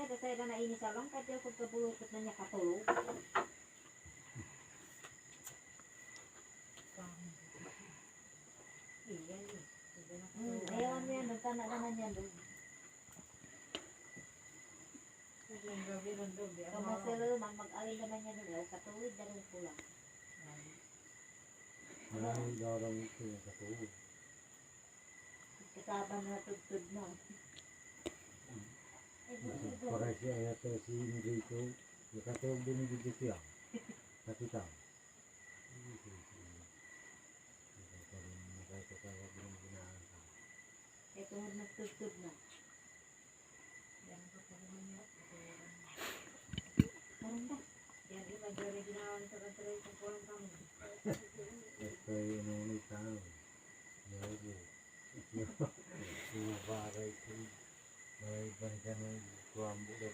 ito tayo na nainis lang. Kahit yung pagkabulukot na niya katulog. Ayaw mo yan. Nagtana naman yan doon. Kamasalo, mag-alin naman yan doon. Katulog na rin pula. Maraming darang ito yung katuwid. Kasama na tugtod na. Para siya ay ito si Enrico. Yung katuwid din yung dito yan. Kapitaw. Ito mo nagtugtod na. Parang ba? Yan yung majority ginawa sa katry kung kulang kami. Ito yung nunay tao. Yogo. Yung baray ko. Maray ban ka ng kuwambo na